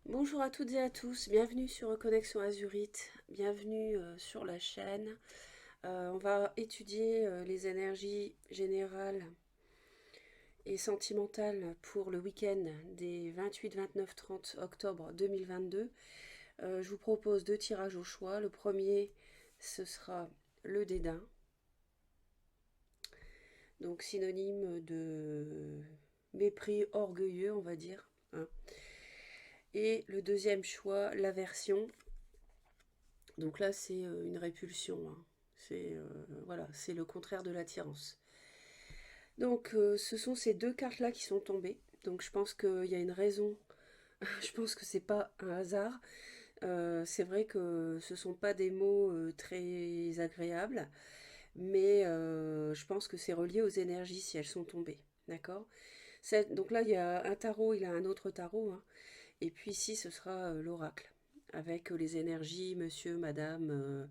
Bonjour à toutes et à tous, bienvenue sur Connexion Azurite, bienvenue sur la chaîne. On va étudier les énergies générales et sentimentales pour le week-end des 28, 29, 30 octobre 2022. Je vous propose deux tirages au choix. Le premier, ce sera le dédain, donc synonyme de mépris orgueilleux, on va dire, hein. Et le deuxième choix, l'aversion. Donc là, c'est une répulsion, hein. C'est voilà, c'est le contraire de l'attirance. Donc ce sont ces deux cartes-là qui sont tombées. Donc je pense qu'il y a une raison. Je pense que c'est pas un hasard. C'est vrai que ce sont pas des mots très agréables, mais je pense que c'est relié aux énergies si elles sont tombées. D'accord. Donc là, il y a un tarot, il a un autre tarot, hein. Et puis ici, ce sera l'oracle, avec les énergies, monsieur, madame,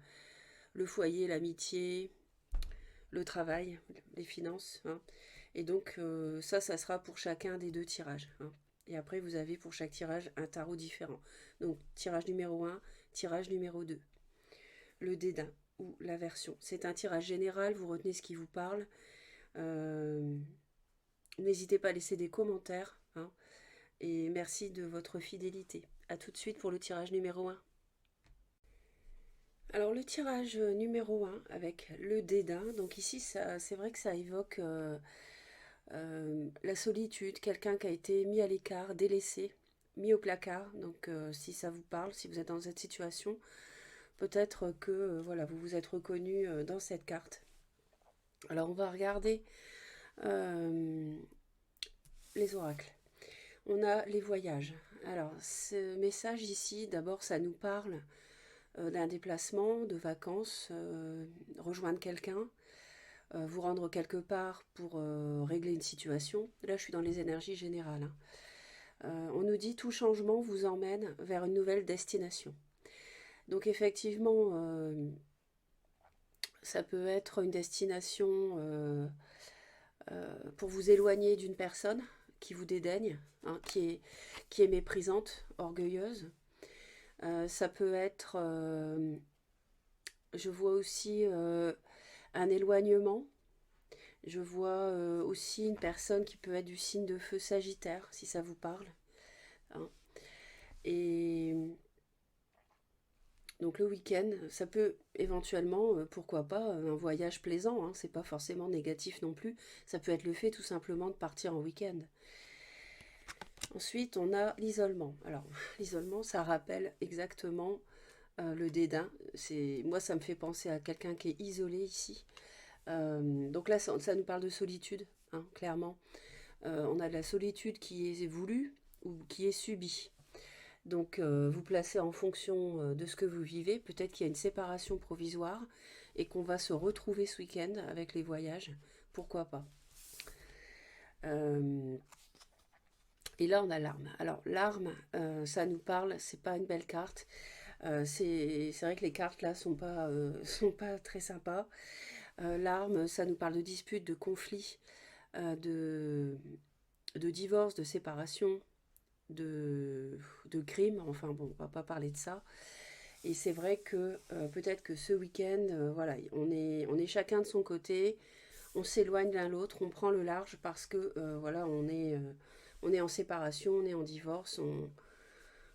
le foyer, l'amitié, le travail, les finances, hein. Et donc ça sera pour chacun des deux tirages, hein. Et après, vous avez pour chaque tirage un tarot différent. Donc tirage numéro un, tirage numéro 2. Le dédain ou l'aversion. C'est un tirage général, vous retenez ce qui vous parle. Euh, N'hésitez pas à laisser des commentaires, hein. Et merci de votre fidélité. A tout de suite pour le tirage numéro un. Alors le tirage numéro un avec le dédain, donc ici c'est vrai que ça évoque la solitude, quelqu'un qui a été mis à l'écart, délaissé, mis au placard. Donc si ça vous parle, si vous êtes dans cette situation, peut-être que voilà, vous vous êtes reconnu dans cette carte. Alors on va regarder euh, les oracles. On a les voyages. Alors ce message ici, d'abord ça nous parle d'un déplacement, de vacances, rejoindre quelqu'un, vous rendre quelque part pour régler une situation. Là, je suis dans les énergies générales, hein. On nous dit tout changement vous emmène vers une nouvelle destination. Donc effectivement, ça peut être une destination pour vous éloigner d'une personne qui vous dédaigne, hein, qui est méprisante, orgueilleuse. Ça peut être, je vois aussi un éloignement. Je vois aussi une personne qui peut être du signe de feu Sagittaire, si ça vous parle, hein. Et donc le week-end, ça peut éventuellement, pourquoi pas, un voyage plaisant, hein, c'est pas forcément négatif non plus. Ça peut être le fait tout simplement de partir en week-end. Ensuite, on a l'isolement. Alors, l'isolement, ça rappelle exactement le dédain. Moi, ça me fait penser à quelqu'un qui est isolé ici. Donc là, ça nous parle de solitude, hein, clairement. On a de la solitude qui est voulue ou qui est subie. Donc vous placez en fonction de ce que vous vivez. Peut-être qu'il y a une séparation provisoire et qu'on va se retrouver ce week-end avec les voyages. Pourquoi pas. Euh, et là, on a l'arme. Alors, l'arme, ça nous parle, c'est pas une belle carte. C'est vrai que les cartes là sont pas très sympas. L'arme, ça nous parle de disputes, de conflits, euh, de, de divorce, de séparation, de, de crimes. Enfin bon, on va pas parler de ça. Et c'est vrai que peut-être que ce week-end, voilà, on est chacun de son côté, on s'éloigne l'un l'autre, on prend le large parce que voilà, on est en séparation, on est en divorce.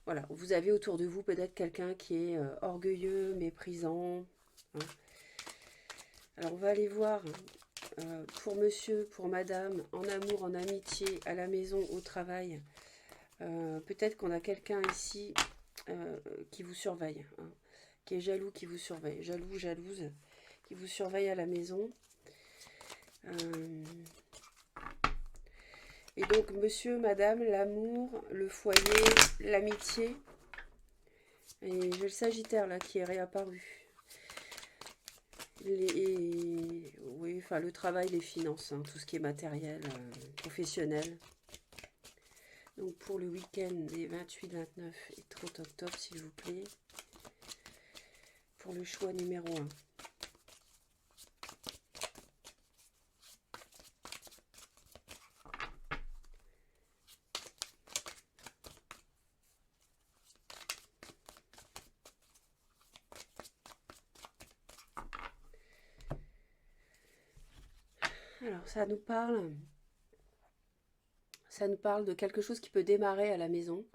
Voilà, vous avez autour de vous peut-être quelqu'un qui est orgueilleux, méprisant, hein. Alors on va aller voir pour monsieur, pour madame, en amour, en amitié, à la maison, au travail. Peut-être qu'on a quelqu'un ici qui vous surveille, hein, qui est jaloux, qui vous surveille, jaloux, jalouse, qui vous surveille à la maison. Euh, et donc, monsieur, madame, l'amour, le foyer, l'amitié. Et j'ai le Sagittaire là qui est réapparu. Oui, enfin, le travail, les finances, hein, tout ce qui est matériel, professionnel. Donc, pour le week-end des 28, 29 et 30 octobre, s'il vous plaît. Pour le choix numéro un. Alors, ça nous parle de quelque chose qui peut démarrer à la maison,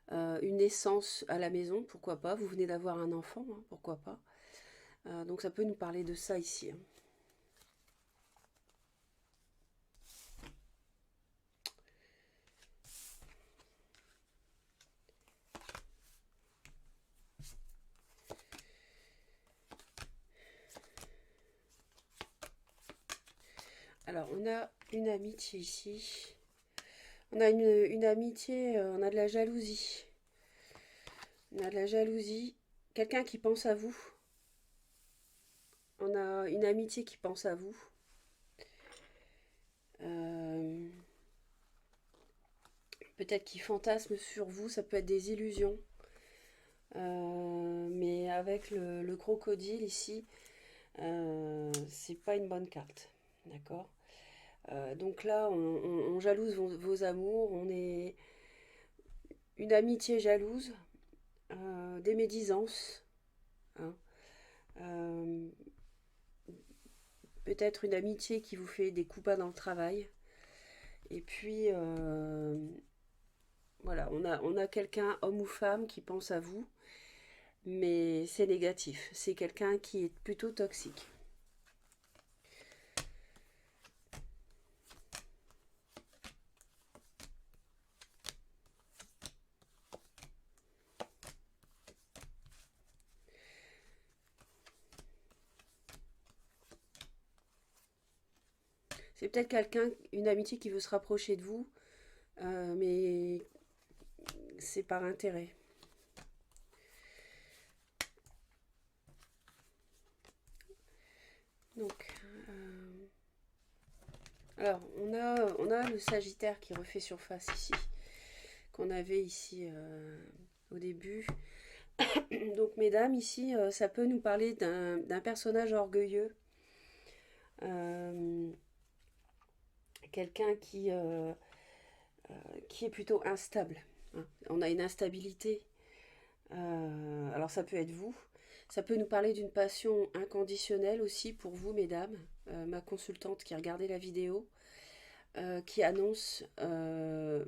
une naissance à la maison, pourquoi pas. Vous venez d'avoir un enfant, hein, pourquoi pas. Donc ça peut nous parler de ça ici, hein. Alors, on a une amitié ici. On a une amitié, on a de la jalousie. On a de la jalousie. Quelqu'un qui pense à vous. On a une amitié qui pense à vous. Euh, Peut-être qui fantasme sur vous. Ça peut être des illusions. Mais avec le crocodile ici, c'est pas une bonne carte. D'accord. Donc là, on jalouse vos amours. On est une amitié jalouse, des médisances, hein. Euh, Peut-être une amitié qui vous fait des coups bas dans le travail. Et puis, voilà, on a quelqu'un, homme ou femme, qui pense à vous, mais c'est négatif. C'est quelqu'un qui est plutôt toxique. C'est peut-être quelqu'un, une amitié qui veut se rapprocher de vous, mais c'est par intérêt. Donc, euh, alors, on a le Sagittaire qui refait surface ici, qu'on avait ici au début. Donc, mesdames, ici, ça peut nous parler d'un personnage orgueilleux, euh, quelqu'un qui est plutôt instable, hein. On a une instabilité. Alors, ça peut être vous. Ça peut nous parler d'une passion inconditionnelle aussi pour vous, mesdames. Ma consultante qui a regardé la vidéo, qui annonce un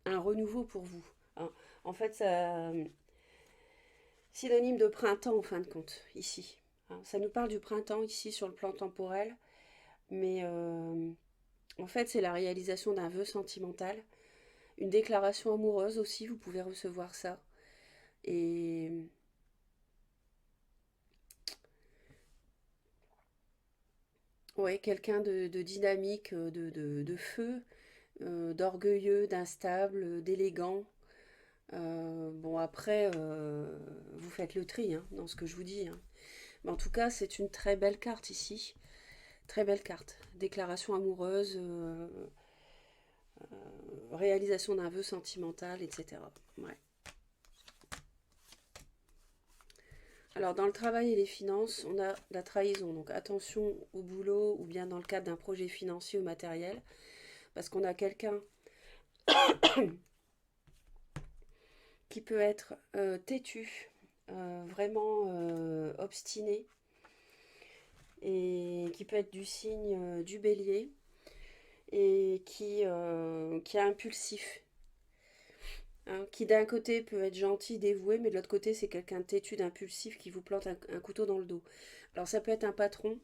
renouveau pour vous, hein. En fait, ça, synonyme de printemps en fin de compte, ici, hein. Ça nous parle du printemps ici sur le plan temporel, mais en fait, c'est la réalisation d'un vœu sentimental, une déclaration amoureuse aussi, vous pouvez recevoir ça. Et ouais, quelqu'un de dynamique, de feu, d'orgueilleux, d'instable, d'élégant. Bon, après, vous faites le tri, hein, dans ce que je vous dis, hein. Mais en tout cas, c'est une très belle carte ici. Très belle carte. Déclaration amoureuse, réalisation d'un vœu sentimental, etc. Ouais. Alors, dans le travail et les finances, on a la trahison. Donc, attention au boulot ou bien dans le cadre d'un projet financier ou matériel. Parce qu'on a quelqu'un qui peut être têtu, vraiment obstiné, et qui peut être du signe du bélier, et qui est impulsif, hein, qui d'un côté peut être gentil, dévoué, mais de l'autre côté c'est quelqu'un de têtu, d'impulsif qui vous plante un couteau dans le dos. Alors ça peut être un patron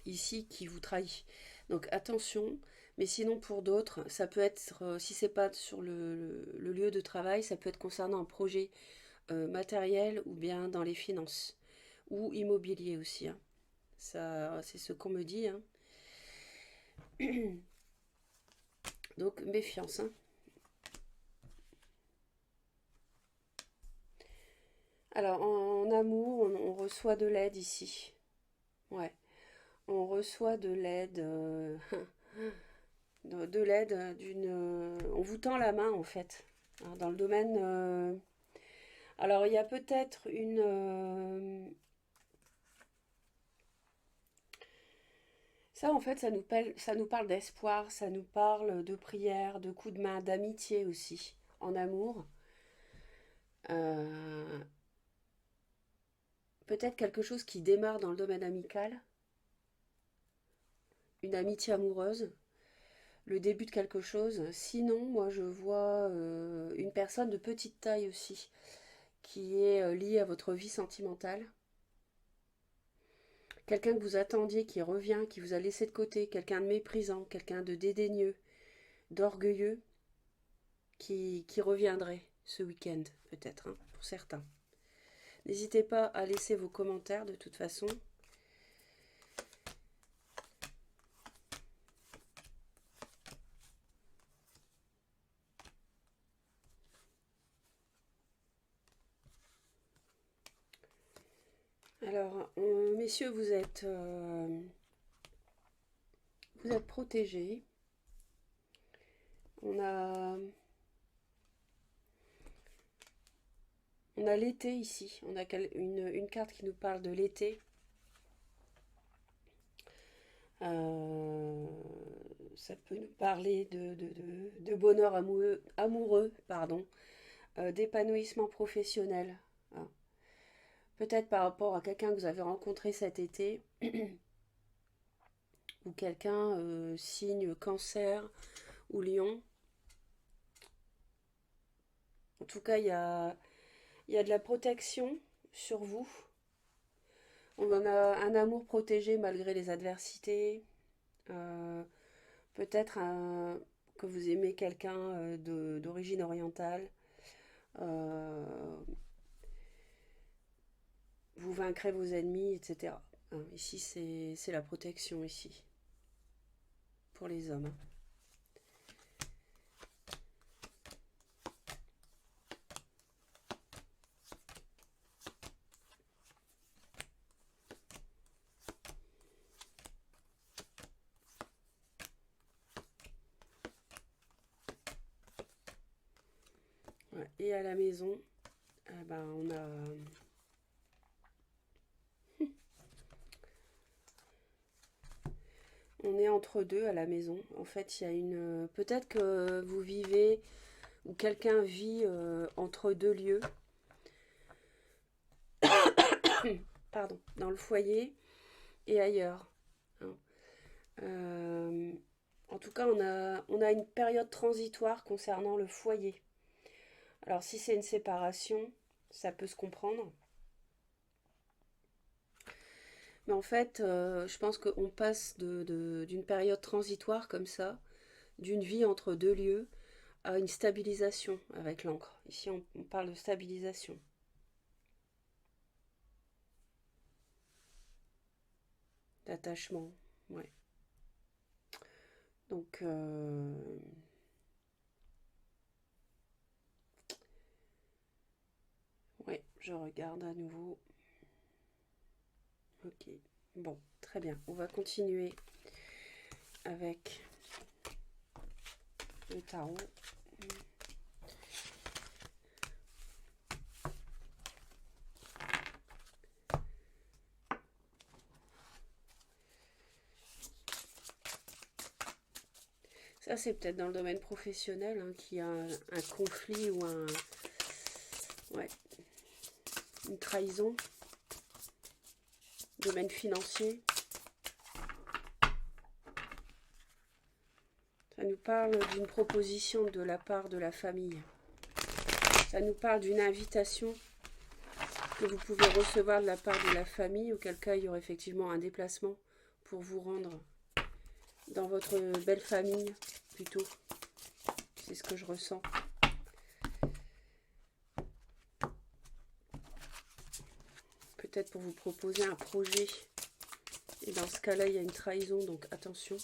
ici qui vous trahit. Donc attention, mais sinon pour d'autres, ça peut être, si c'est pas sur le lieu de travail, ça peut être concernant un projet matériel ou bien dans les finances ou immobilier aussi, hein. Ça, c'est ce qu'on me dit, hein. Donc méfiance, hein. Alors en amour, on reçoit de l'aide ici. Ouais, on reçoit de l'aide, de l'aide d'une. On vous tend la main en fait, hein, dans le domaine. Alors il y a peut-être une. Ça en fait, ça nous parle d'espoir, ça nous parle de prière, de coups de main, d'amitié aussi, en amour. Euh, Peut-être quelque chose qui démarre dans le domaine amical. une amitié amoureuse, le début de quelque chose. Sinon, moi je vois une personne de petite taille aussi, qui est liée à votre vie sentimentale. Quelqu'un que vous attendiez qui revient, qui vous a laissé de côté, quelqu'un de méprisant, quelqu'un de dédaigneux, d'orgueilleux, qui reviendrait ce week-end, peut-être, hein, pour certains. N'hésitez pas à laisser vos commentaires de toute façon. Alors, messieurs, vous êtes protégés. On a, on a l'été ici. On a une carte qui nous parle de l'été. Euh, Ça peut nous parler de bonheur amoureux, pardon, d'épanouissement professionnel, hein. Peut-être par rapport à quelqu'un que vous avez rencontré cet été, ou quelqu'un signe cancer ou lion. En tout cas, il y a de la protection sur vous. On en a un amour protégé malgré les adversités. Euh, Peut-être que vous aimez quelqu'un d'origine orientale. Euh, vous vaincrez vos ennemis, etc. Hein, ici, c'est la protection, ici, pour les hommes. Ouais. Et à la maison, ben, on est entre deux à la maison. En fait, il y a une. Peut-être que vous vivez ou quelqu'un vit entre deux lieux. Pardon, dans le foyer et ailleurs, hein. Euh, En tout cas, on a une période transitoire concernant le foyer. Alors, si c'est une séparation, ça peut se comprendre. Mais en fait, je pense qu'on passe d'une période transitoire comme ça, d'une vie entre deux lieux, à une stabilisation avec l'encre. Ici, on parle de stabilisation. D'attachement, ouais. Donc, ouais, je regarde à nouveau. Ok, bon, très bien. On va continuer avec le tarot. Ça, c'est peut-être dans le domaine professionnel, hein, qu'il y a un conflit ou ouais, une trahison. Domaine financier. Ça nous parle d'une proposition de la part de la famille. Ça nous parle d'une invitation que vous pouvez recevoir de la part de la famille, auquel cas il y aura effectivement un déplacement pour vous rendre dans votre belle famille, plutôt. C'est ce que je ressens. Peut-être pour vous proposer un projet. Et dans ce cas-là, il y a une trahison, donc attention.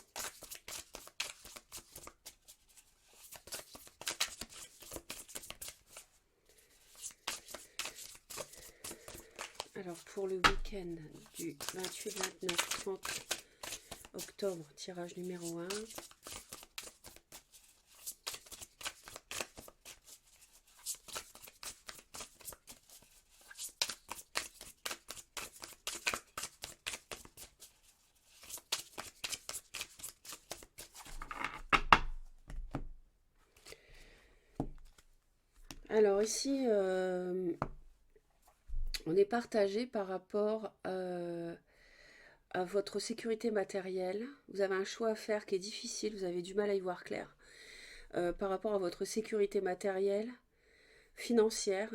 Alors pour le week-end du 28, 29, 30 octobre, tirage numéro 1. Alors ici, on est partagé par rapport à votre sécurité matérielle. Vous avez un choix à faire qui est difficile, vous avez du mal à y voir clair. Par rapport à votre sécurité matérielle, financière,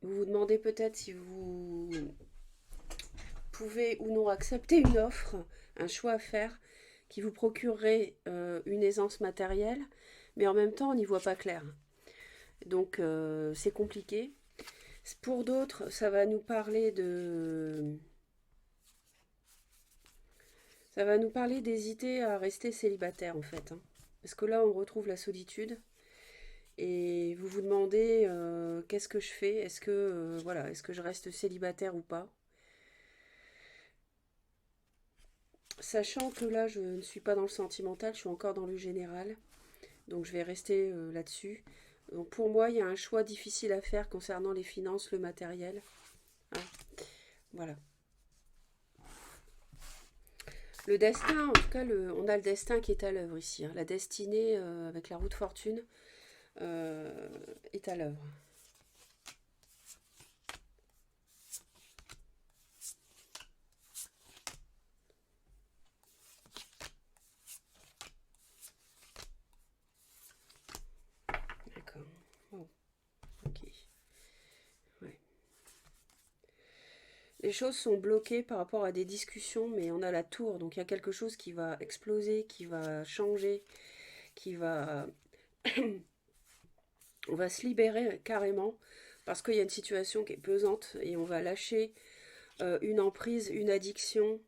vous vous demandez peut-être si vous pouvez ou non accepter une offre, un choix à faire qui vous procurerait une aisance matérielle, mais en même temps on n'y voit pas clair. Donc c'est compliqué. Pour d'autres, ça va nous parler d'hésiter à rester célibataire en fait, hein. Parce que là on retrouve la solitude et vous vous demandez qu'est-ce que je fais, est-ce que je reste célibataire ou pas. Sachant que là je ne suis pas dans le sentimental, je suis encore dans le général. Donc je vais rester là-dessus. Donc pour moi, il y a un choix difficile à faire concernant les finances, le matériel, hein. Voilà. Le destin, en tout cas, on a le destin qui est à l'œuvre ici, hein. La destinée avec la roue de fortune euh, est à l'œuvre. D'accord. Oh, ok. Ouais. Les choses sont bloquées par rapport à des discussions, mais on a la tour, donc il y a quelque chose qui va exploser, qui va changer, qui va... On va se libérer carrément parce qu'il y a une situation qui est pesante et on va lâcher une emprise, une addiction,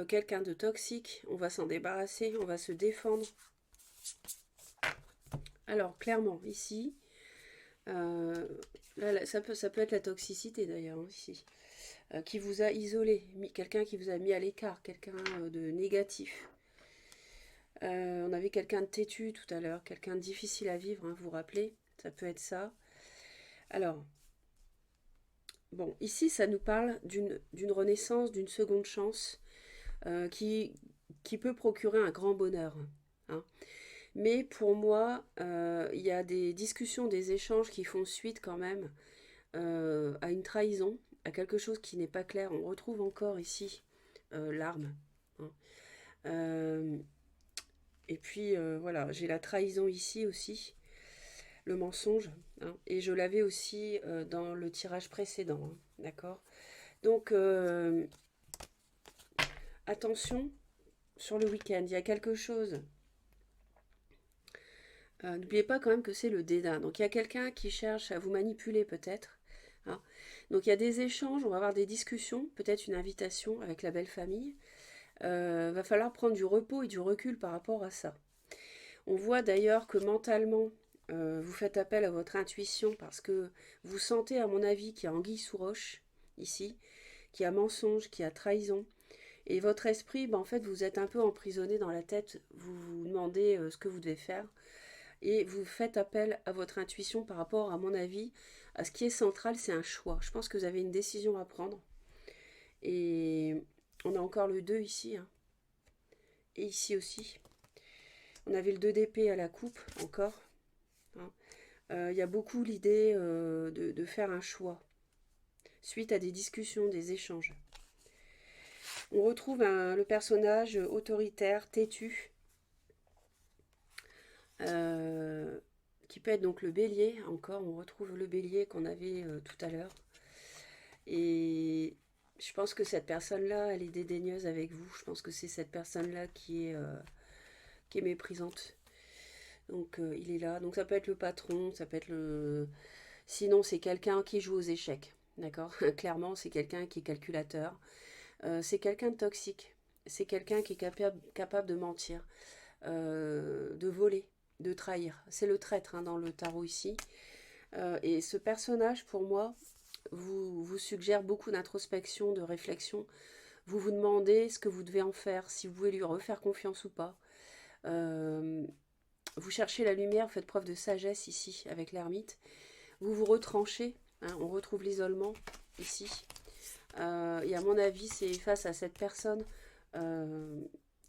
quelqu'un de toxique, on va s'en débarrasser, on va se défendre. Alors, clairement, ici, euh, là, ça peut être la toxicité d'ailleurs, hein, ici, qui vous a isolé, quelqu'un qui vous a mis à l'écart, quelqu'un de négatif. On avait quelqu'un de têtu tout à l'heure, quelqu'un de difficile à vivre, hein, vous vous rappelez, ça peut être ça. Alors, bon, ici, ça nous parle d'une renaissance, d'une seconde chance euh, qui, qui peut procurer un grand bonheur, hein. Mais pour moi, il y a des discussions, des échanges qui font suite quand même à une trahison, à quelque chose qui n'est pas clair. On retrouve encore ici l'arme, hein. Euh, et puis voilà, j'ai la trahison ici aussi, le mensonge, hein. Et je l'avais aussi dans le tirage précédent, hein, d'accord. Donc attention sur le week-end, il y a quelque chose. N'oubliez pas quand même que c'est le dédain. Donc il y a quelqu'un qui cherche à vous manipuler peut-être, hein. Donc il y a des échanges, on va avoir des discussions, peut-être une invitation avec la belle famille. Va falloir prendre du repos et du recul par rapport à ça. On voit d'ailleurs que mentalement, vous faites appel à votre intuition parce que vous sentez, à mon avis, qu'il y a anguille sous roche ici, qu'il y a mensonge, qu'il y a trahison. Et votre esprit, ben, en fait, vous êtes un peu emprisonné dans la tête, vous vous demandez ce que vous devez faire et vous faites appel à votre intuition par rapport, à mon avis, à ce qui est central, c'est un choix. Je pense que vous avez une décision à prendre. Et on a encore le 2 ici, hein. Et ici aussi. On avait le 2 d'épée à la coupe, encore, hein. Il y a beaucoup l'idée de faire un choix, suite à des discussions, des échanges. On retrouve le personnage autoritaire, têtu, euh, qui peut être donc le bélier, encore, on retrouve le bélier qu'on avait tout à l'heure. Et je pense que cette personne-là, elle est dédaigneuse avec vous. Je pense que c'est cette personne-là qui est méprisante. Donc il est là. Donc ça peut être le patron, ça peut être le... Sinon c'est quelqu'un qui joue aux échecs. D'accord. Clairement c'est quelqu'un qui est calculateur. C'est quelqu'un de toxique. C'est quelqu'un qui est capable de mentir, de voler, de trahir. C'est le traître, hein, dans le tarot ici. Et ce personnage, pour moi, vous suggère beaucoup d'introspection, de réflexion. Vous vous demandez ce que vous devez en faire, si vous pouvez lui refaire confiance ou pas. Euh, vous cherchez la lumière, faites preuve de sagesse ici avec l'ermite. Vous vous retranchez, hein, on retrouve l'isolement ici. Et à mon avis, c'est face à cette personne euh,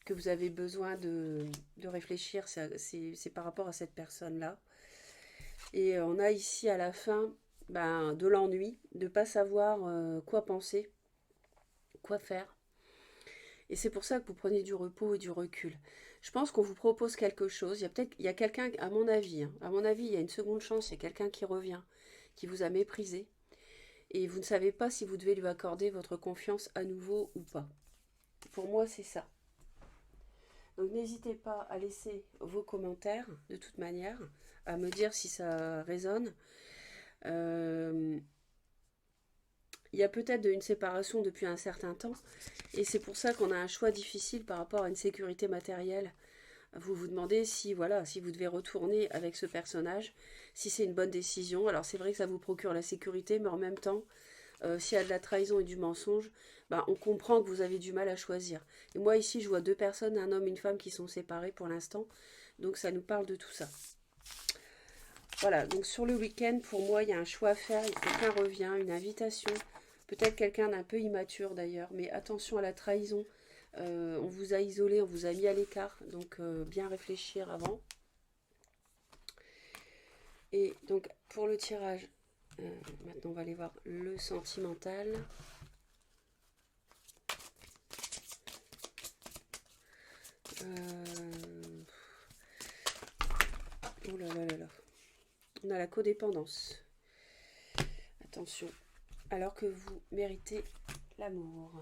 que vous avez besoin de réfléchir. C'est par rapport à cette personne-là. Et on a ici à la fin ben, de l'ennui, de ne pas savoir quoi penser, quoi faire. Et c'est pour ça que vous prenez du repos et du recul. Je pense qu'on vous propose quelque chose. Il y a quelqu'un, à mon avis, hein, à mon avis, il y a une seconde chance, il y a quelqu'un qui revient, qui vous a méprisé. Et vous ne savez pas si vous devez lui accorder votre confiance à nouveau ou pas. Pour moi, c'est ça. Donc n'hésitez pas à laisser vos commentaires, de toute manière, à me dire si ça résonne. Euh, il y a peut-être une séparation depuis un certain temps, et c'est pour ça qu'on a un choix difficile par rapport à une sécurité matérielle. Vous vous demandez si, voilà, si vous devez retourner avec ce personnage, si c'est une bonne décision. Alors c'est vrai que ça vous procure la sécurité, mais en même temps, s'il y a de la trahison et du mensonge, bah, on comprend que vous avez du mal à choisir. Et moi ici, je vois deux personnes, un homme et une femme qui sont séparés pour l'instant. Donc ça nous parle de tout ça. Voilà, donc sur le week-end, pour moi, il y a un choix à faire. Quelqu'un revient, une invitation. Peut-être quelqu'un d'un peu immature d'ailleurs, mais attention à la trahison. On vous a isolé, on vous a mis à l'écart, donc bien réfléchir avant. Et donc pour le tirage, maintenant on va aller voir le sentimental. Oh là là là là. On a la codépendance. Attention. Alors que vous méritez l'amour.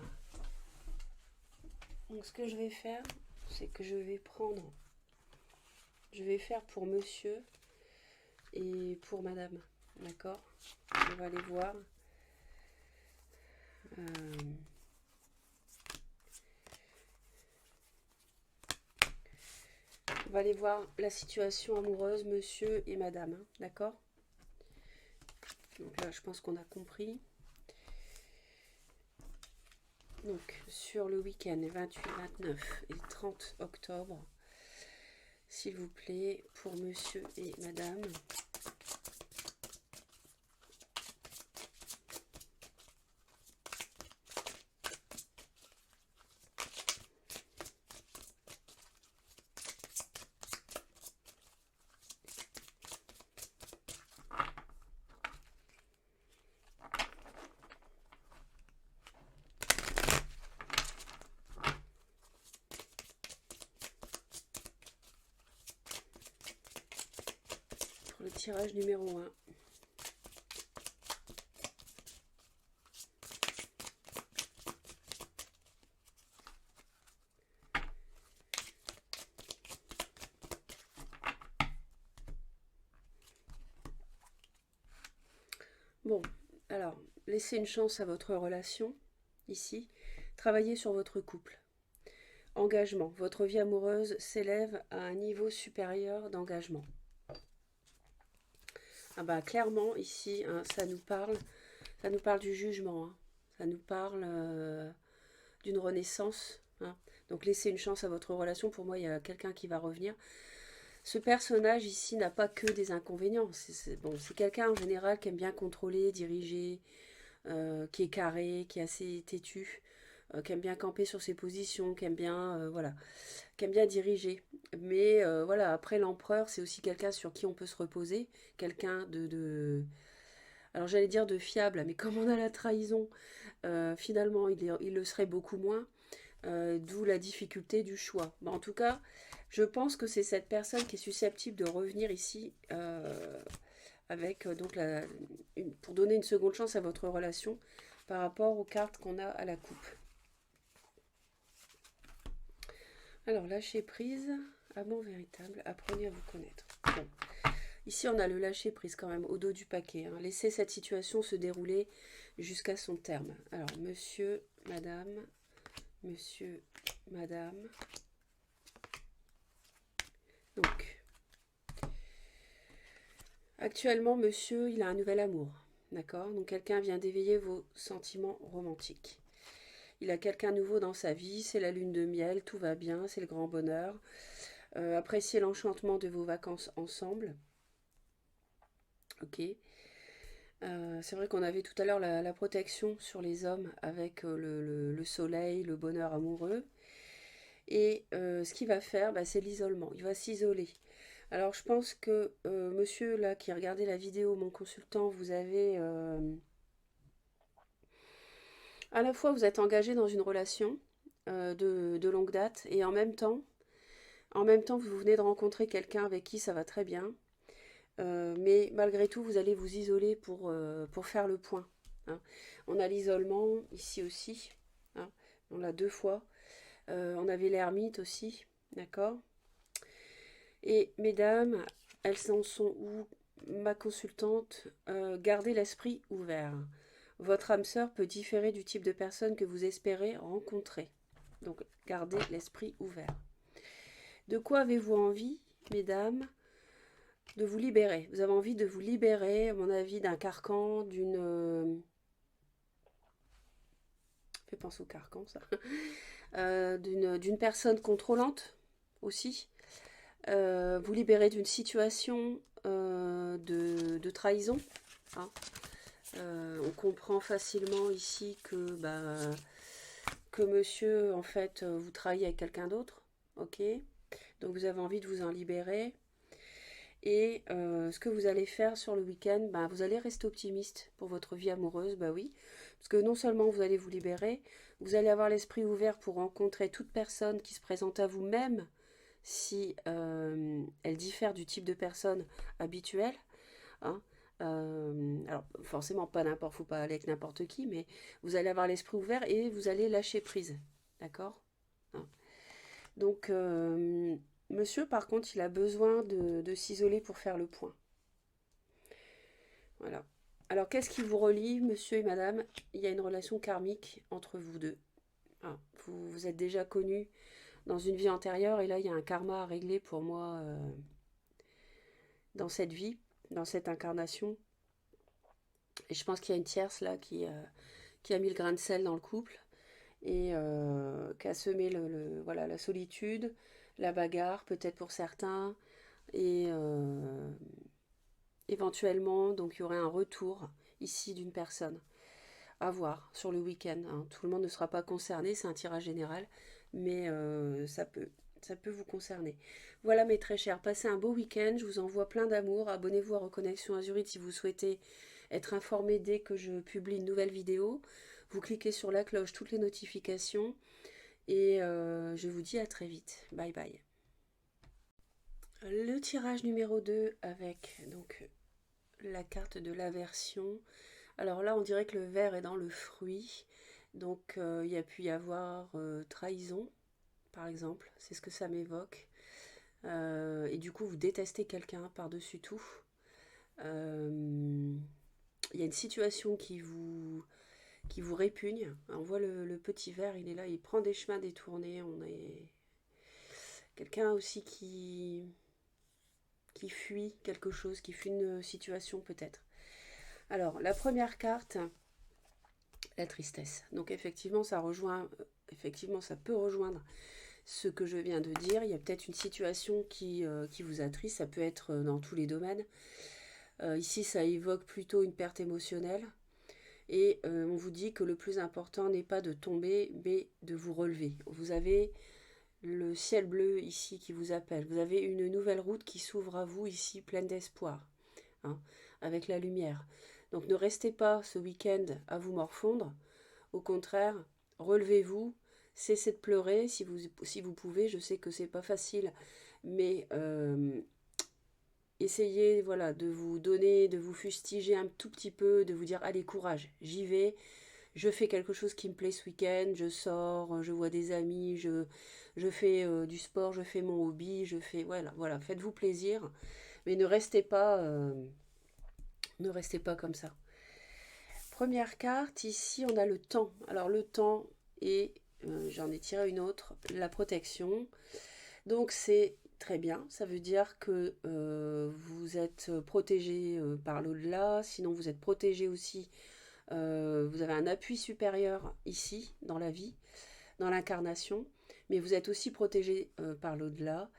Donc ce que je vais faire, c'est que je vais prendre... Je vais faire pour monsieur et pour madame. D'accord? On va aller voir. On va aller voir la situation amoureuse, monsieur et madame. Hein, d'accord? Donc là, je pense qu'on a compris. Donc, sur le week-end, les 28, 29 et 30 octobre, s'il vous plaît, pour monsieur et madame. Le tirage numéro 1. Bon, alors, laissez une chance à votre relation, ici. Travaillez sur votre couple. Engagement. Votre vie amoureuse s'élève à un niveau supérieur d'engagement. Ah bah clairement ici, hein, ça nous parle du jugement, hein. Ça nous parle d'une renaissance, hein. Donc laissez une chance à votre relation. Pour moi, il y a quelqu'un qui va revenir. Ce personnage ici n'a pas que des inconvénients. C'est quelqu'un en général qui aime bien contrôler, diriger, qui est carré, qui est assez têtu, qui aime bien camper sur ses positions, qui aime bien, voilà, qui aime bien diriger. Mais voilà, après l'empereur, c'est aussi quelqu'un sur qui on peut se reposer, quelqu'un alors j'allais dire de fiable, mais comme on a la trahison, finalement il le serait beaucoup moins, d'où la difficulté du choix. Mais en tout cas, je pense que c'est cette personne qui est susceptible de revenir ici avec donc pour donner une seconde chance à votre relation par rapport aux cartes qu'on a à la coupe. Alors, lâcher prise, amour véritable, apprenez à vous connaître. Bon. Ici, on a le lâcher prise quand même au dos du paquet. Hein. Laissez cette situation se dérouler jusqu'à son terme. Alors, monsieur, madame, donc, actuellement, monsieur, il a un nouvel amour. D'accord? Donc, quelqu'un vient d'éveiller vos sentiments romantiques. Il a quelqu'un nouveau dans sa vie, c'est la lune de miel, tout va bien, c'est le grand bonheur. Appréciez l'enchantement de vos vacances ensemble. Ok. C'est vrai qu'on avait tout à l'heure la protection sur les hommes avec le soleil, le bonheur amoureux. Et ce qu'il va faire, bah, c'est l'isolement. Il va s'isoler. Alors je pense que monsieur là qui regardait la vidéo, mon consultant, vous avez à la fois vous êtes engagé dans une relation de longue date. Et en même temps, vous venez de rencontrer quelqu'un avec qui ça va très bien. Mais malgré tout, vous allez vous isoler pour faire le point. Hein. On a l'isolement ici aussi. Hein. On l'a 2 fois. On avait l'ermite aussi. D'accord. Et mesdames, elles en sont où? Ma consultante, gardez l'esprit ouvert. Votre âme sœur peut différer du type de personne que vous espérez rencontrer. Donc, gardez l'esprit ouvert. De quoi avez-vous envie, mesdames? De vous libérer. Vous avez envie de vous libérer, à mon avis, d'un carcan, d'une... fait penser au carcan, ça. D'une personne contrôlante aussi. Vous libérer d'une situation de trahison. Hein. On comprend facilement ici que monsieur, en fait, vous trahit avec quelqu'un d'autre. Ok. Donc vous avez envie de vous en libérer. Et ce que vous allez faire sur le week-end, ben, vous allez rester optimiste pour votre vie amoureuse, bah oui. Parce que non seulement vous allez vous libérer, vous allez avoir l'esprit ouvert pour rencontrer toute personne qui se présente à vous, même si elle diffère du type de personne habituelle. Hein. Alors forcément pas n'importe, faut pas aller avec n'importe qui, mais vous allez avoir l'esprit ouvert et vous allez lâcher prise. D'accord. Hein. Donc monsieur, par contre, il a besoin de s'isoler pour faire le point. Voilà. Alors, qu'est-ce qui vous relie, monsieur et madame? Il y a une relation karmique entre vous deux. Ah, vous vous êtes déjà connus dans une vie antérieure et là, il y a un karma à régler pour moi dans cette vie, dans cette incarnation. Et je pense qu'il y a une tierce là qui a mis le grain de sel dans le couple et qui a semé voilà, la solitude, la bagarre, peut-être pour certains, et éventuellement, donc il y aurait un retour ici d'une personne. À voir sur le week-end. Hein. Tout le monde ne sera pas concerné, c'est un tirage général, mais ça peut vous concerner. Voilà mes très chers, passez un beau week-end, je vous envoie plein d'amour, abonnez-vous à Reconnexion Azurite si vous souhaitez être informé dès que je publie une nouvelle vidéo. Vous cliquez sur la cloche, toutes les notifications, et je vous dis à très vite. Bye bye. Le tirage numéro 2 avec donc la carte de l'aversion. Alors là, on dirait que le ver est dans le fruit. Donc, il y a pu y avoir trahison, par exemple. C'est ce que ça m'évoque. Et du coup, vous détestez quelqu'un par-dessus tout. Il y a une situation qui vous répugne. On voit le petit ver, il est là, il prend des chemins détournés. On est quelqu'un aussi qui fuit quelque chose, qui fuit une situation peut-être. Alors, la première carte, la tristesse. Donc effectivement, ça peut rejoindre ce que je viens de dire. Il y a peut-être une situation qui vous attriste, ça peut être dans tous les domaines. Ici, ça évoque plutôt une perte émotionnelle. Et on vous dit que le plus important n'est pas de tomber, mais de vous relever. Vous avez le ciel bleu ici qui vous appelle. Vous avez une nouvelle route qui s'ouvre à vous ici, pleine d'espoir, hein, avec la lumière. Donc ne restez pas ce week-end à vous morfondre. Au contraire, relevez-vous, cessez de pleurer si vous pouvez. Je sais que c'est pas facile, mais essayez voilà, de vous donner, de vous fustiger un tout petit peu, de vous dire allez, courage, j'y vais. Je fais quelque chose qui me plaît ce week-end, je sors, je vois des amis, je fais du sport, je fais mon hobby, voilà, faites-vous plaisir, mais ne restez pas comme ça. Première carte, ici on a le temps. Alors le temps et j'en ai tiré une autre, la protection. Donc c'est très bien, ça veut dire que vous êtes protégé par l'au-delà, sinon vous êtes protégé aussi, vous avez un appui supérieur ici dans la vie, dans l'incarnation, mais vous êtes aussi protégé par l'au-delà.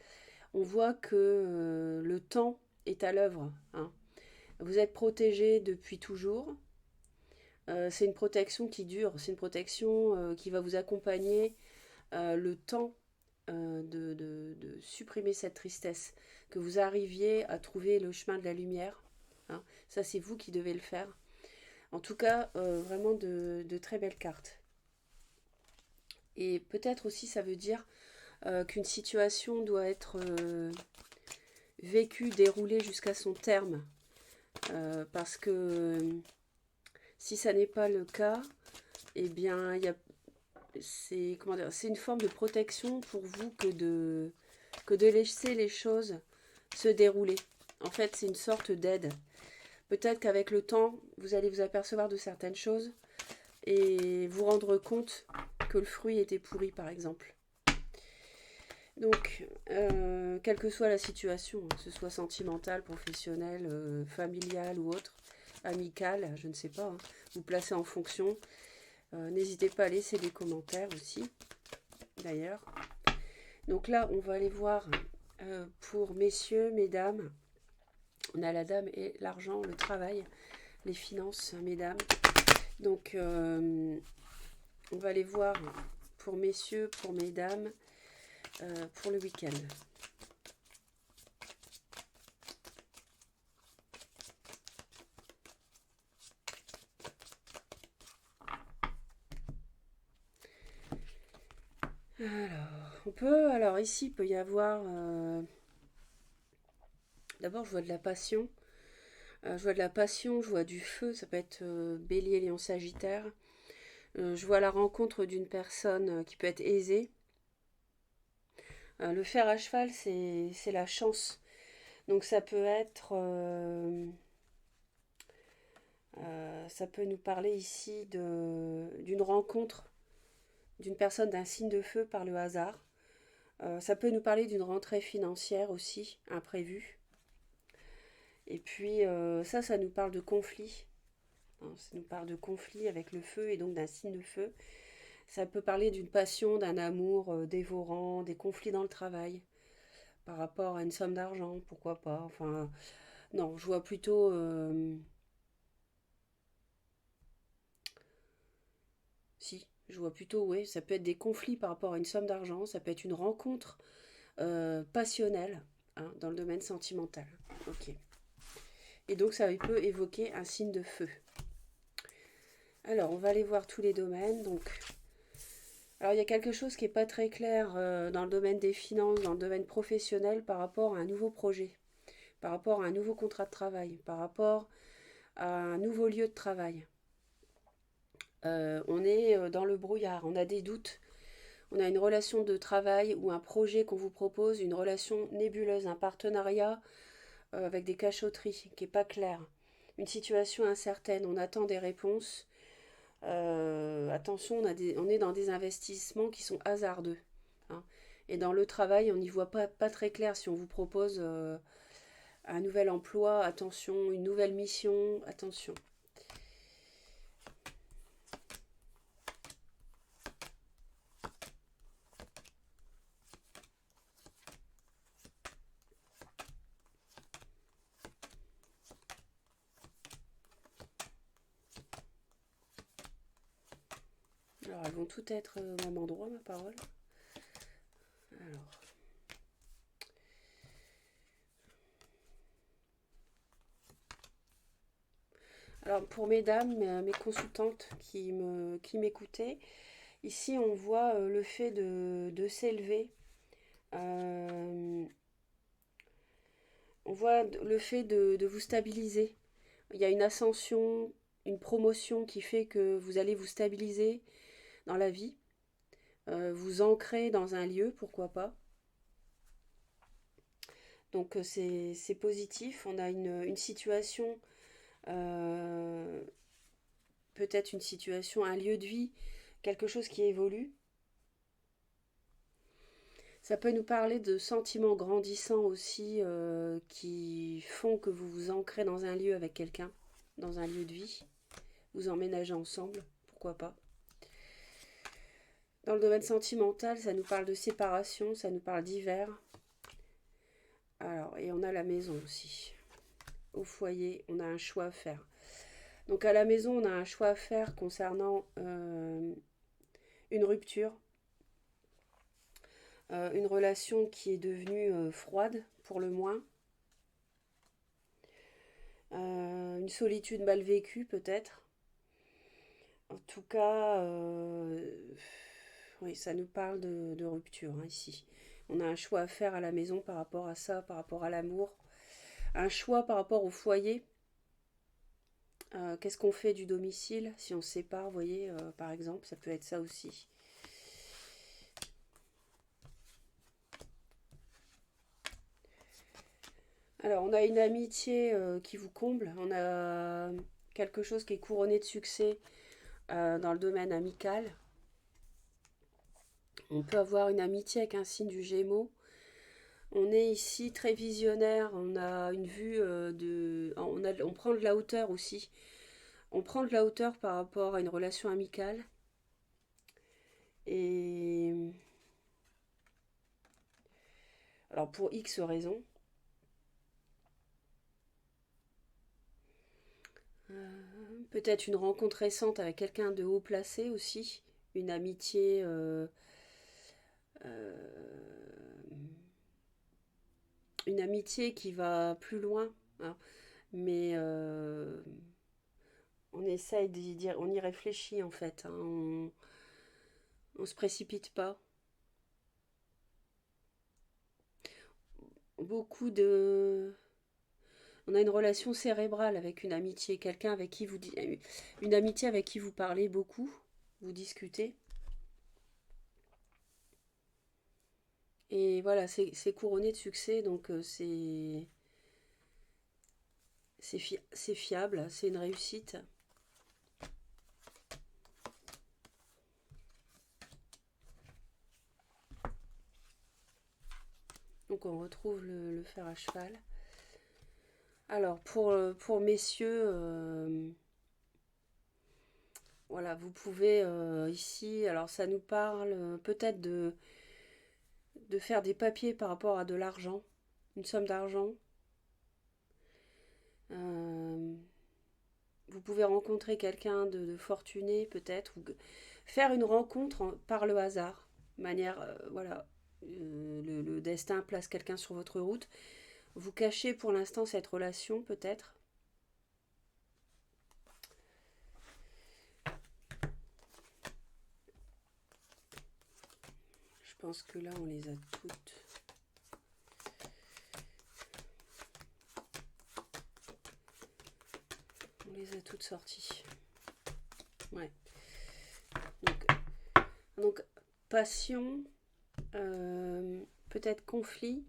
On voit que le temps est à l'œuvre. Hein. Vous êtes protégé depuis toujours. C'est une protection qui dure, c'est une protection qui va vous accompagner le temps de supprimer cette tristesse, que vous arriviez à trouver le chemin de la lumière. Hein. Ça, c'est vous qui devez le faire. En tout cas, vraiment de très belles cartes. Et peut-être aussi ça veut dire qu'une situation doit être vécue, déroulée jusqu'à son terme. Parce que si ça n'est pas le cas, eh bien, c'est comment dire, c'est une forme de protection pour vous que de laisser les choses se dérouler. En fait, c'est une sorte d'aide. Peut-être qu'avec le temps, vous allez vous apercevoir de certaines choses et vous rendre compte que le fruit était pourri, par exemple. Donc, quelle que soit la situation, que ce soit sentimentale, professionnelle, familiale ou autre, amicale, je ne sais pas, hein, vous placez en fonction. N'hésitez pas à laisser des commentaires aussi, d'ailleurs. Donc là, on va aller voir pour messieurs, mesdames. On a la dame et l'argent, le travail, les finances, mesdames. Donc, on va aller voir pour messieurs, pour mesdames, pour le week-end. Alors ici, il peut y avoir, d'abord je vois de la passion, je vois du feu, ça peut être bélier, lion, sagittaire. Je vois la rencontre d'une personne qui peut être aisée. Le fer à cheval, c'est la chance. Donc ça peut nous parler ici d'une rencontre d'une personne d'un signe de feu par le hasard. Ça peut nous parler d'une rentrée financière aussi, imprévue. Et puis ça nous parle de conflit. Hein, ça nous parle de conflit avec le feu et donc d'un signe de feu. Ça peut parler d'une passion, d'un amour dévorant, des conflits dans le travail par rapport à une somme d'argent, pourquoi pas. Enfin, non, je vois plutôt... si, je vois plutôt, oui, ça peut être des conflits par rapport à une somme d'argent, ça peut être une rencontre passionnelle hein, dans le domaine sentimental. Ok. Et donc ça peut évoquer un signe de feu. Alors, on va aller voir tous les domaines. Donc, alors il y a quelque chose qui n'est pas très clair dans le domaine des finances, dans le domaine professionnel par rapport à un nouveau projet, par rapport à un nouveau contrat de travail, par rapport à un nouveau lieu de travail. On est dans le brouillard, on a des doutes, on a une relation de travail ou un projet qu'on vous propose, une relation nébuleuse, un partenariat avec des cachotteries qui n'est pas clair, une situation incertaine, on attend des réponses. Attention, on est dans des investissements qui sont hasardeux. Hein. Et dans le travail, on n'y voit pas très clair si on vous propose un nouvel emploi, attention, une nouvelle mission, attention. Alors, elles vont toutes être au même endroit, ma parole. Alors pour mesdames, mes consultantes qui m'écoutaient, ici on voit le fait de s'élever. On voit le fait de vous stabiliser. Il y a une ascension, une promotion qui fait que vous allez vous stabiliser dans la vie, vous ancrer dans un lieu, pourquoi pas. Donc c'est positif. On a une situation, euh, peut-être une situation, un lieu de vie, quelque chose qui évolue. Ça peut nous parler de sentiments grandissants aussi qui font que vous vous ancrez dans un lieu avec quelqu'un, dans un lieu de vie. Vous emménagez ensemble, pourquoi pas. Dans le domaine sentimental, ça nous parle de séparation, ça nous parle d'hiver. Alors, et on a la maison aussi. Au foyer, on a un choix à faire. Donc à la maison, on a un choix à faire concernant une rupture, une relation qui est devenue froide pour le moins, une solitude mal vécue peut-être. En tout cas, Oui, ça nous parle de rupture hein, ici. On a un choix à faire à la maison par rapport à ça, par rapport à l'amour. Un choix par rapport au foyer. Qu'est-ce qu'on fait du domicile si on se sépare, vous voyez, par exemple, ça peut être ça aussi. Alors, on a une amitié qui vous comble. On a quelque chose qui est couronné de succès dans le domaine amical. On peut avoir une amitié avec un signe du Gémeaux. On est ici très visionnaire. On a une vue on prend de la hauteur aussi. On prend de la hauteur par rapport à une relation amicale. Et alors pour X raisons. Peut-être une rencontre récente avec quelqu'un de haut placé aussi. Une amitié euh, une amitié qui va plus loin, hein. Mais on essaye d'y dire, on y réfléchit en fait, hein. On se précipite pas. Beaucoup de, on a une relation cérébrale avec une amitié, quelqu'un avec qui une amitié avec qui vous parlez beaucoup, vous discutez. Et voilà, c'est couronné de succès, donc c'est fiable, c'est une réussite. Donc on retrouve le fer à cheval. Alors pour messieurs, voilà, vous pouvez ici, alors ça nous parle peut-être de faire des papiers par rapport à de l'argent, une somme d'argent. Euh, vous pouvez rencontrer quelqu'un de fortuné peut-être, ou faire une rencontre par le hasard, manière, voilà, le destin place quelqu'un sur votre route. Vous cachez pour l'instant cette relation peut-être. Je pense que là on les a toutes. On les a toutes sorties. Ouais. Donc passion, peut-être conflit,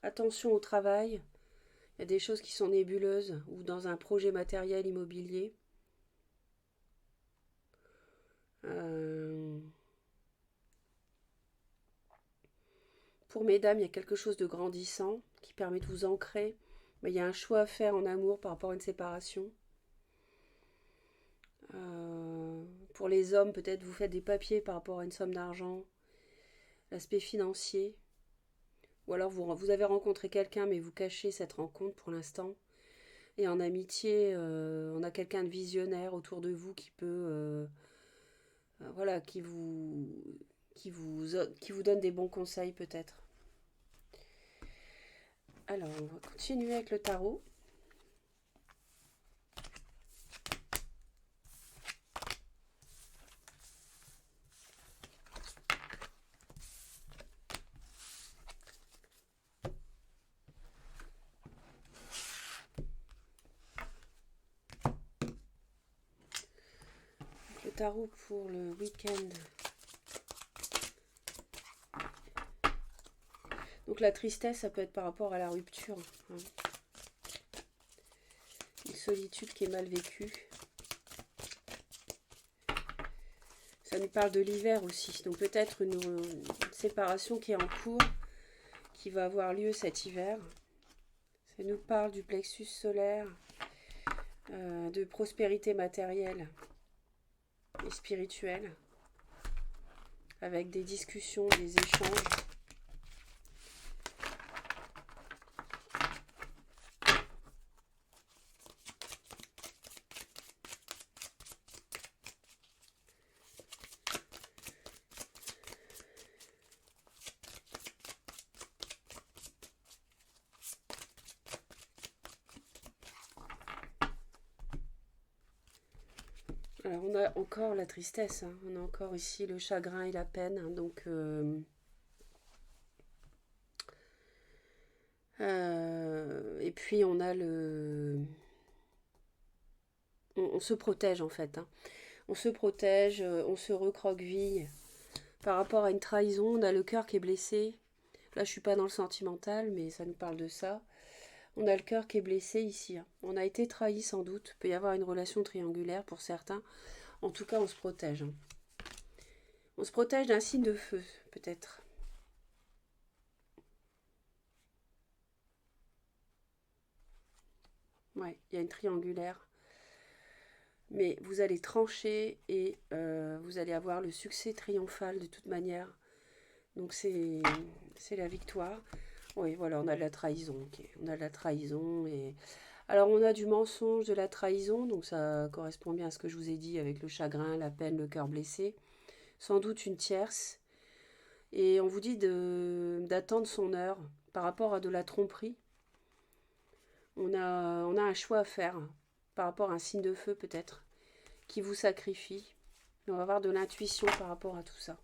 attention au travail. Il y a des choses qui sont nébuleuses ou dans un projet matériel immobilier. Euh, Pour mesdames, il y a quelque chose de grandissant qui permet de vous ancrer. Mais il y a un choix à faire en amour par rapport à une séparation. Pour les hommes, peut-être vous faites des papiers par rapport à une somme d'argent, l'aspect financier. Ou alors vous avez rencontré quelqu'un mais vous cachez cette rencontre pour l'instant. Et en amitié, on a quelqu'un de visionnaire autour de vous qui peut, voilà, qui vous donne des bons conseils peut-être. Alors, on va continuer avec le tarot. Le tarot pour le week-end. Donc la tristesse, ça peut être par rapport à la rupture, hein. Une solitude qui est mal vécue. Ça nous parle de l'hiver aussi. Donc peut-être une séparation qui est en cours, qui va avoir lieu cet hiver. Ça nous parle du plexus solaire, de prospérité matérielle et spirituelle, avec des discussions, des échanges. Alors, on a encore la tristesse, hein. On a encore ici le chagrin et la peine, hein. Donc, et puis, on a le... On se protège, en fait, hein. On se protège, on se recroqueville. Par rapport à une trahison, on a le cœur qui est blessé. Là, je suis pas dans le sentimental, mais ça nous parle de ça. On a le cœur qui est blessé ici, hein. On a été trahi sans doute. Il peut y avoir une relation triangulaire pour certains. En tout cas, on se protège, hein. On se protège d'un signe de feu, peut-être. Ouais, il y a une triangulaire. Mais vous allez trancher et vous allez avoir le succès triomphal de toute manière. Donc c'est la victoire. Oui, voilà, on a de la trahison. Ok. On a de la trahison. Et... Alors, on a du mensonge, de la trahison. Donc, ça correspond bien à ce que je vous ai dit avec le chagrin, la peine, le cœur blessé. Sans doute une tierce. Et on vous dit d'attendre son heure par rapport à de la tromperie. On a un choix à faire par rapport à un signe de feu peut-être qui vous sacrifie. Et on va avoir de l'intuition par rapport à tout ça.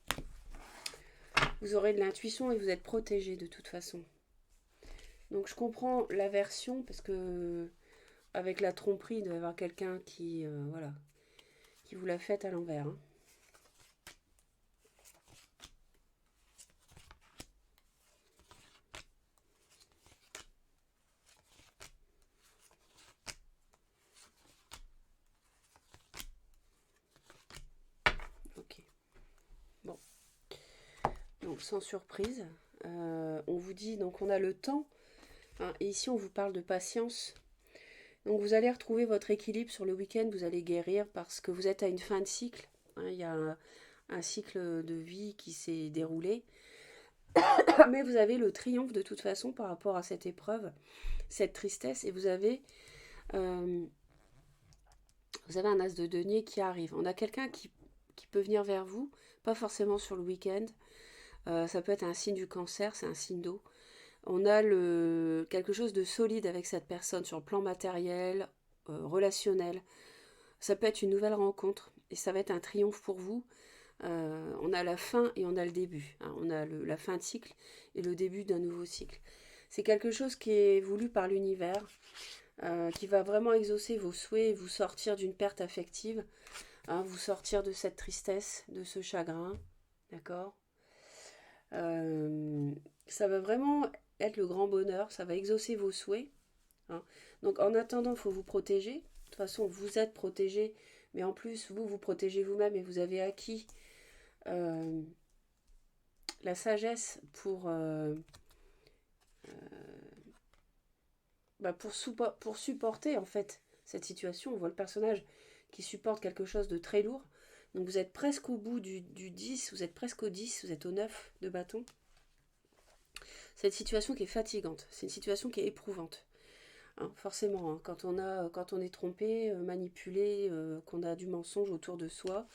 Vous aurez de l'intuition et vous êtes protégé de toute façon. Donc je comprends l'aversion parce que avec la tromperie, il doit y avoir quelqu'un qui, voilà, qui vous l'a faite à l'envers, hein. Ok. Bon. Donc sans surprise, on vous dit, donc on a le temps, hein, et ici on vous parle de patience. Donc vous allez retrouver votre équilibre sur le week-end, vous allez guérir parce que vous êtes à une fin de cycle, hein. Il y a un cycle de vie qui s'est déroulé. Mais vous avez le triomphe de toute façon par rapport à cette épreuve, cette tristesse, et euh, vous avez un as de denier qui arrive. On a quelqu'un qui peut venir vers vous, pas forcément sur le week-end. Ça peut être un signe du cancer, c'est un signe d'eau. On a quelque chose de solide avec cette personne sur le plan matériel, relationnel. Ça peut être une nouvelle rencontre et ça va être un triomphe pour vous. On a la fin et on a le début, hein. On a la fin de cycle et le début d'un nouveau cycle. C'est quelque chose qui est voulu par l'univers, qui va vraiment exaucer vos souhaits et vous sortir d'une perte affective, hein, vous sortir de cette tristesse, de ce chagrin, d'accord. Euh, Ça va vraiment être le grand bonheur, ça va exaucer vos souhaits, hein. Donc en attendant, il faut vous protéger. De toute façon, vous êtes protégé, mais en plus, vous protégez vous-même et vous avez acquis euh, la sagesse pour supporter en fait cette situation. On voit le personnage qui supporte quelque chose de très lourd. Donc vous êtes presque au bout du 10, vous êtes presque au 10, vous êtes au 9 de bâton. C'est une situation qui est fatigante, c'est une situation qui est éprouvante, hein, forcément, hein, quand on est trompé, manipulé, qu'on a du mensonge autour de soi.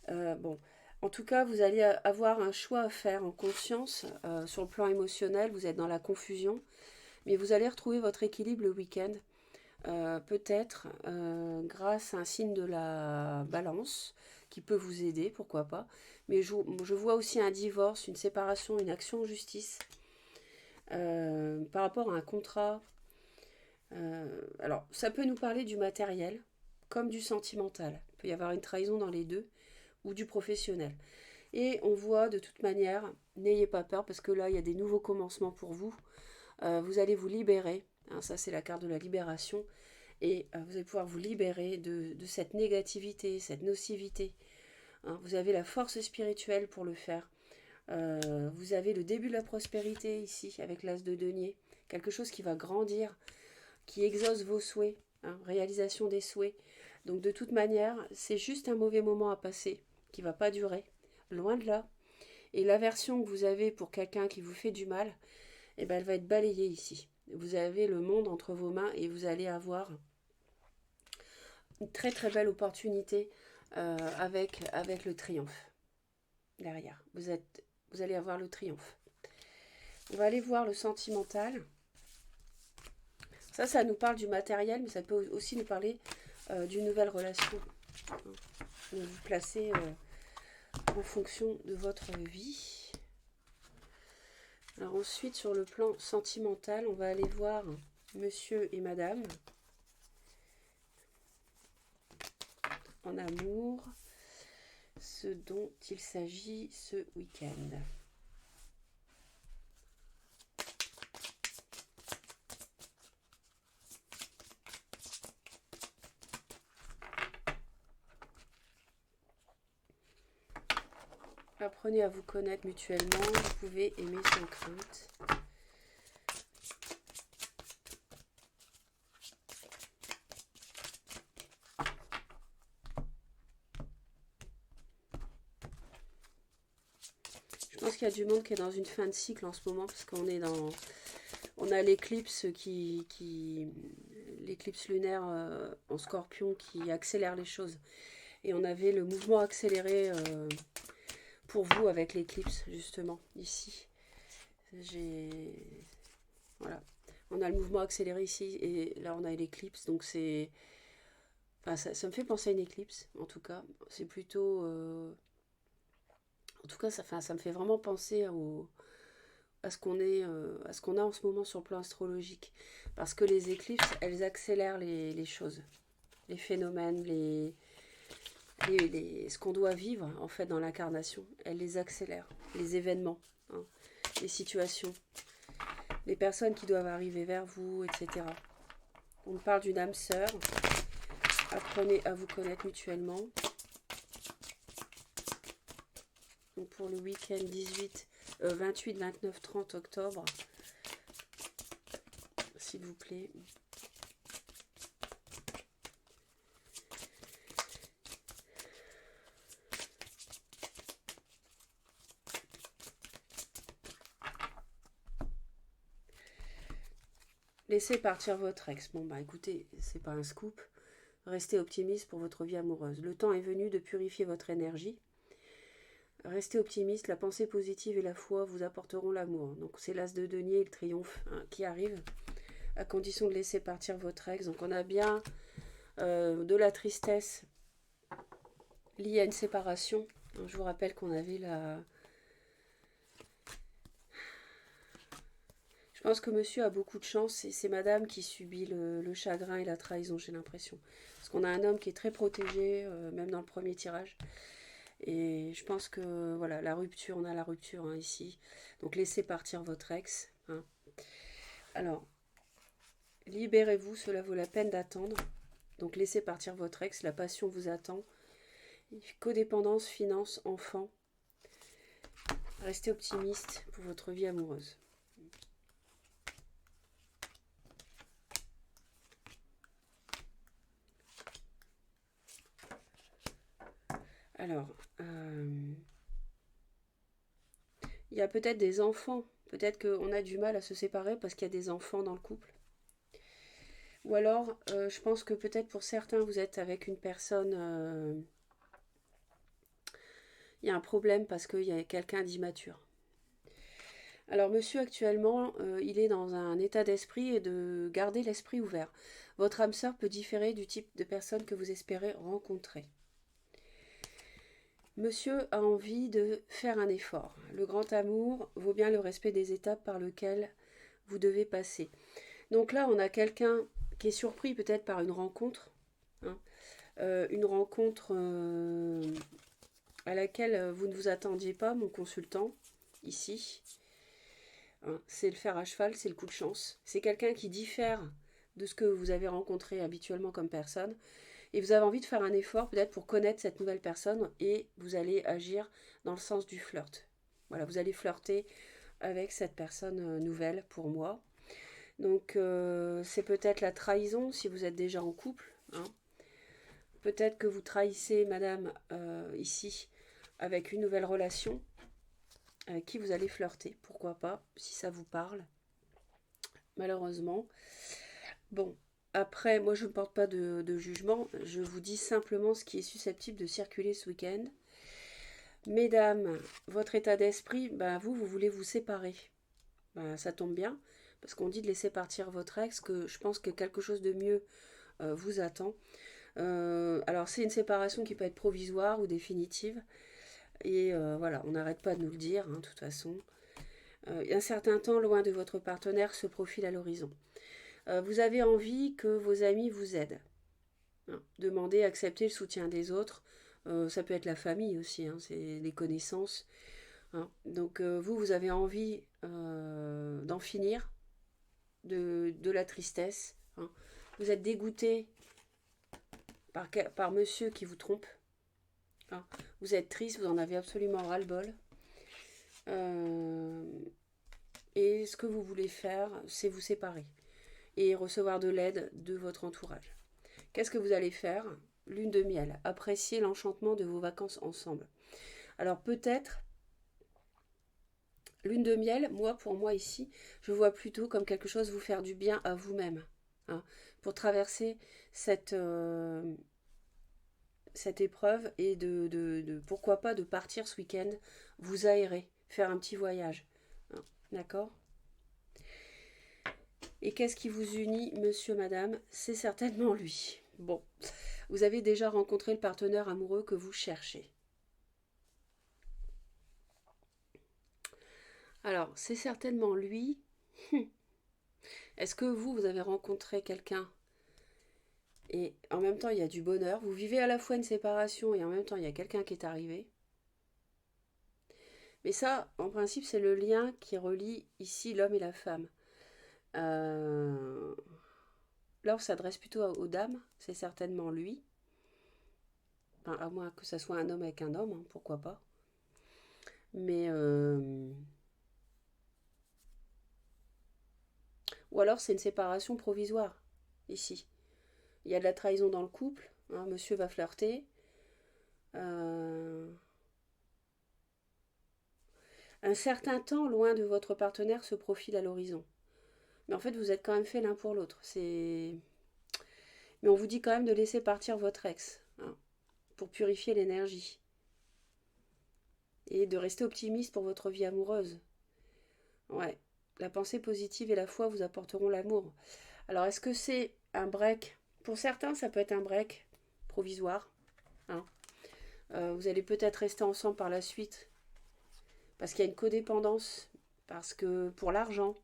Bon, en tout cas, vous allez avoir un choix à faire en conscience sur le plan émotionnel. Vous êtes dans la confusion, mais vous allez retrouver votre équilibre le week-end. Peut-être grâce à un signe de la balance qui peut vous aider, pourquoi pas. Mais je vois aussi un divorce, une séparation, une action en justice par rapport à un contrat. Alors, ça peut nous parler du matériel comme du sentimental. Il peut y avoir une trahison dans les deux ou du professionnel. Et on voit de toute manière, n'ayez pas peur parce que là, il y a des nouveaux commencements pour vous. Vous allez vous libérer, hein, ça c'est la carte de la libération, et vous allez pouvoir vous libérer de cette négativité, cette nocivité, hein. Vous avez la force spirituelle pour le faire. Vous avez le début de la prospérité ici avec l'as de denier, quelque chose qui va grandir, qui exauce vos souhaits, hein, réalisation des souhaits. Donc de toute manière, c'est juste un mauvais moment à passer qui va pas durer, loin de là. Et l'aversion que vous avez pour quelqu'un qui vous fait du mal, eh ben, elle va être balayée ici. Vous avez le monde entre vos mains et vous allez avoir une très très belle opportunité avec le triomphe derrière. Vous allez avoir le triomphe. On va aller voir le sentimental. Ça nous parle du matériel, mais ça peut aussi nous parler d'une nouvelle relation. Donc vous placez en fonction de votre vie. Alors ensuite, sur le plan sentimental, on va aller voir monsieur et madame en amour, ce dont il s'agit ce week-end. Apprenez à vous connaître mutuellement, vous pouvez aimer sans crainte. Je pense qu'il y a du monde qui est dans une fin de cycle en ce moment, parce qu'on est dans... On a l'éclipse l'éclipse lunaire en Scorpion qui accélère les choses. Et on avait le mouvement accéléré pour vous avec l'éclipse, justement, ici. Voilà. On a le mouvement accéléré ici, et là on a l'éclipse, donc c'est... Enfin, ça me fait penser à une éclipse, en tout cas. C'est plutôt... En tout cas, ça me fait vraiment penser à ce qu'on a en ce moment sur le plan astrologique. Parce que les éclipses, elles accélèrent les choses, les phénomènes, ce qu'on doit vivre en fait dans l'incarnation. Elles les accélèrent, les événements, hein, les situations, les personnes qui doivent arriver vers vous, etc. On parle d'une âme sœur. Apprenez à vous connaître mutuellement. Donc pour le week-end 28, 29, 30 octobre, s'il vous plaît. Laissez partir votre ex. Bon bah écoutez, c'est pas un scoop. Restez optimiste pour votre vie amoureuse. Le temps est venu de purifier votre énergie. Restez optimiste, la pensée positive et la foi vous apporteront l'amour. Donc c'est l'as de denier et le triomphe qui arrive, à condition de laisser partir votre ex. Donc on a bien de la tristesse liée à une séparation. Je vous rappelle qu'on avait la... Je pense que monsieur a beaucoup de chance et c'est madame qui subit le chagrin et la trahison, j'ai l'impression. Parce qu'on a un homme qui est très protégé, même dans le premier tirage. Et je pense que, voilà, la rupture, on a la rupture hein, ici. Donc laissez partir votre ex. Hein. Alors, libérez-vous, cela vaut la peine d'attendre. Donc laissez partir votre ex, la passion vous attend. Codépendance, finance, enfant. Restez optimiste pour votre vie amoureuse. Alors, il y a peut-être des enfants. Peut-être qu'on a du mal à se séparer parce qu'il y a des enfants dans le couple. Ou alors, je pense que peut-être pour certains, vous êtes avec une personne... il y a un problème parce qu'il y a quelqu'un d'immature. Alors, monsieur, actuellement, il est dans un état d'esprit et de garder l'esprit ouvert. Votre âme sœur peut différer du type de personne que vous espérez rencontrer. Monsieur a envie de faire un effort. Le grand amour vaut bien le respect des étapes par lesquelles vous devez passer. Donc là, on a quelqu'un qui est surpris peut-être par une rencontre. Hein, une rencontre à laquelle vous ne vous attendiez pas, mon consultant, ici. Hein, c'est le fer à cheval, c'est le coup de chance. C'est quelqu'un qui diffère de ce que vous avez rencontré habituellement comme personne. Et vous avez envie de faire un effort peut-être pour connaître cette nouvelle personne et vous allez agir dans le sens du flirt. Voilà, vous allez flirter avec cette personne nouvelle pour moi. Donc c'est peut-être la trahison si vous êtes déjà en couple. Hein. Peut-être que vous trahissez madame ici avec une nouvelle relation avec qui vous allez flirter. Pourquoi pas, si ça vous parle. Malheureusement. Bon, après, moi je ne porte pas de jugement, je vous dis simplement ce qui est susceptible de circuler ce week-end. Mesdames, votre état d'esprit, ben vous voulez vous séparer. Ben, ça tombe bien, parce qu'on dit de laisser partir votre ex, que je pense que quelque chose de mieux vous attend. Alors c'est une séparation qui peut être provisoire ou définitive. Et voilà, on n'arrête pas de nous le dire, hein, de toute façon. Un certain temps loin de votre partenaire se profile à l'horizon. Vous avez envie que vos amis vous aident. Hein. Demandez, acceptez le soutien des autres. Ça peut être la famille aussi, hein, c'est les connaissances. Hein. Donc vous avez envie d'en finir de la tristesse. Hein. Vous êtes dégoûté par monsieur qui vous trompe. Hein. Vous êtes triste, vous en avez absolument ras-le-bol. Et ce que vous voulez faire, c'est vous séparer et recevoir de l'aide de votre entourage. Qu'est-ce que vous allez faire? Lune de miel. Appréciez l'enchantement de vos vacances ensemble. Alors peut-être, lune de miel, pour moi ici, je vois plutôt comme quelque chose vous faire du bien à vous-même. Hein, pour traverser cette épreuve et pourquoi pas de partir ce week-end, vous aérer, faire un petit voyage. Hein, d'accord? Et qu'est-ce qui vous unit, monsieur, madame? C'est certainement lui. Bon, vous avez déjà rencontré le partenaire amoureux que vous cherchez. Alors, c'est certainement lui. Est-ce que vous avez rencontré quelqu'un et en même temps il y a du bonheur? Vous vivez à la fois une séparation et en même temps il y a quelqu'un qui est arrivé. Mais ça, en principe, c'est le lien qui relie ici l'homme et la femme. Là, on s'adresse plutôt aux dames, c'est certainement lui. Enfin, à moins que ça soit un homme avec un homme, hein, pourquoi pas. Mais ou alors c'est une séparation provisoire ici. Il y a de la trahison dans le couple. Hein, monsieur va flirter. Euh, Un certain temps loin de votre partenaire se profile à l'horizon. Mais en fait, vous êtes quand même fait l'un pour l'autre. Mais on vous dit quand même de laisser partir votre ex, hein, pour purifier l'énergie. Et de rester optimiste pour votre vie amoureuse. Ouais. La pensée positive et la foi vous apporteront l'amour. Alors, est-ce que c'est un break? Pour certains, ça peut être un break provisoire. Hein. Vous allez peut-être rester ensemble par la suite. Parce qu'il y a une codépendance. Parce que pour l'argent,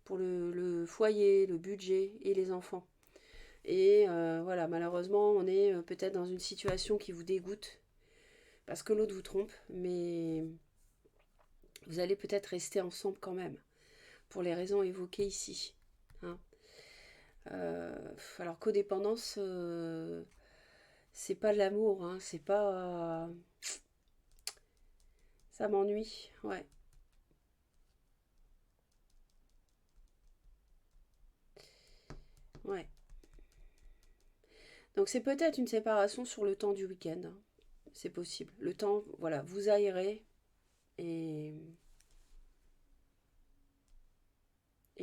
pour le foyer, le budget et les enfants. Et voilà, malheureusement, on est peut-être dans une situation qui vous dégoûte parce que l'autre vous trompe, mais vous allez peut-être rester ensemble quand même, pour les raisons évoquées ici. Hein. Alors, codépendance, c'est pas de l'amour, hein, c'est pas. Ça m'ennuie, ouais. Ouais. Donc, c'est peut-être une séparation sur le temps du week-end. Hein. C'est possible. Le temps, voilà, vous aérez et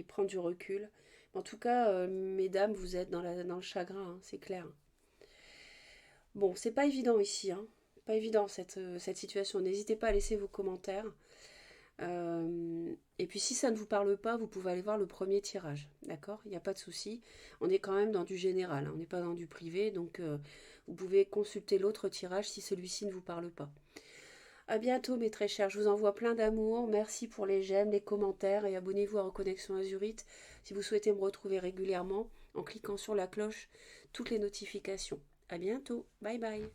prendre du recul. En tout cas, mesdames, vous êtes dans le chagrin, hein, c'est clair. Bon, c'est pas évident ici, hein. Pas évident cette situation. N'hésitez pas à laisser vos commentaires. Et puis si ça ne vous parle pas, vous pouvez aller voir le premier tirage. D'accord? Il n'y a pas de souci. On est quand même dans du général, hein. On n'est pas dans du privé. Donc vous pouvez consulter l'autre tirage si celui-ci ne vous parle pas. À bientôt mes très chers, je vous envoie plein d'amour, merci pour les j'aime, les commentaires et abonnez-vous à Reconnexion Azurite si vous souhaitez me retrouver régulièrement en cliquant sur la cloche, toutes les notifications. À bientôt, bye bye.